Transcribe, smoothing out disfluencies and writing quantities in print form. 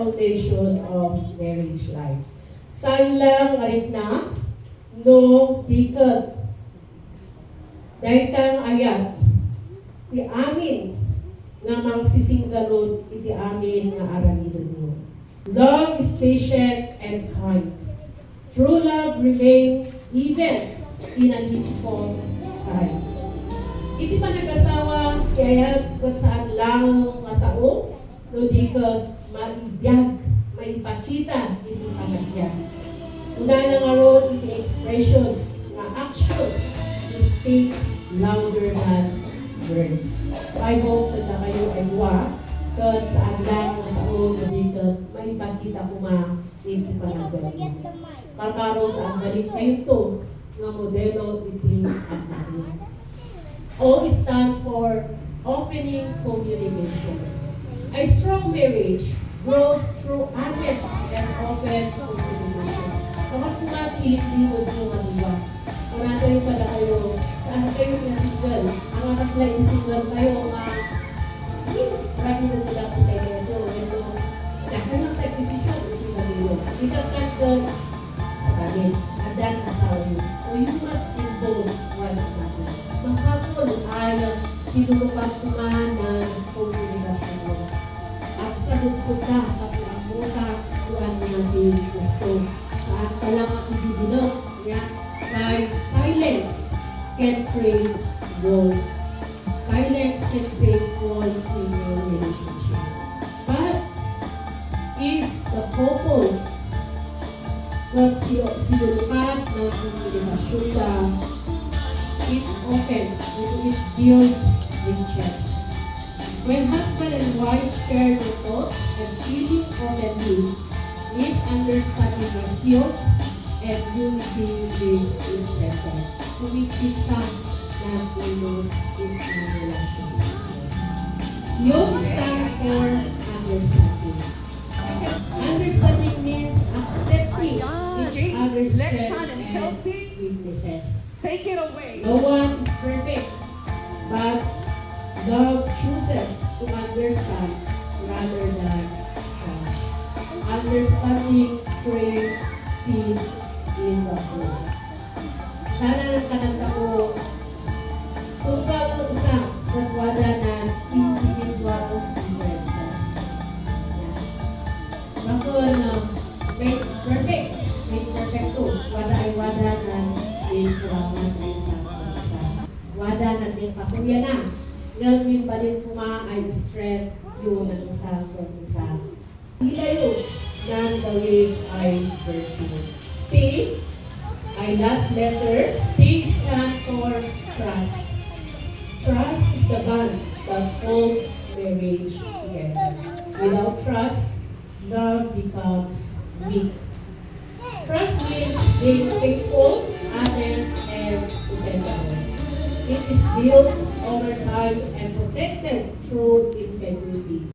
foundation of marriage life. Saan lang arit na? No hikot. Daytang ayat. Ti amin nga magsisinggalod iti amin nga aramidon niyo. Love is patient and kind. True love remains even in a difficult time. Iti panag-asawa, kaya kat saan lang masao, no di ka maibiyag, maipakita iti panagbiag. Una na nga ron, iti expressions, nga actions, speak louder than words. Bible, tanda kayo ay wa, kat saan lang masao, no di ka maipakita kuma iti panagbiag. Makaroon ang balik kayo to, nga modelo iti ang O stand for opening communication. A strong marriage grows through honest and open communications. Kapag kumag-ilit-liwod mo nga diba? Kung natin pala kayo, saan kayo na single? Ang akas lang yung single kayo, sige, marami na nila po tayo ito. Ito, dahil ng tag-desisyon, ito na nilo. Ikakat doon sa bagay, adan asawa. So you must involve one another. Masapol ay sinulukan kumanan komunikasyon mo. At sagot-sagot ka, kapag ang muna, kuhan mo natin gusto. Saan ka lang ang ibibinok? Like silence can create walls. Silence can create walls in your relationship. But if the couples sinulukan ng komunikasyon ka, it opens, it builds bridges. When husband and wife share their thoughts and feeling openly, misunderstanding are healed and unity is strengthened. Kumikit sa nag-ulos is in relationship. Yung stand for understanding. Understanding means accepting each other's strengths and weaknesses. Take it away. No one is perfect, but love chooses to understand rather than judge. Understanding creates peace in the home. Sana ng kananta ko, kung gano'n isang nagwada na individual differences. Bakit make perfect to. Wada ay wada na kurangan sa isang isa. Wada natin kakuya na. Gawin pa rin kuma ay strength yung isang isa. Hilayo ng the ways ay virtue. T ay last letter. T stand for trust. Trust is the bond that holds marriage together. Without trust, love becomes weak. Trust means being faithful, honest, and dependable. It is built over time and protected through integrity.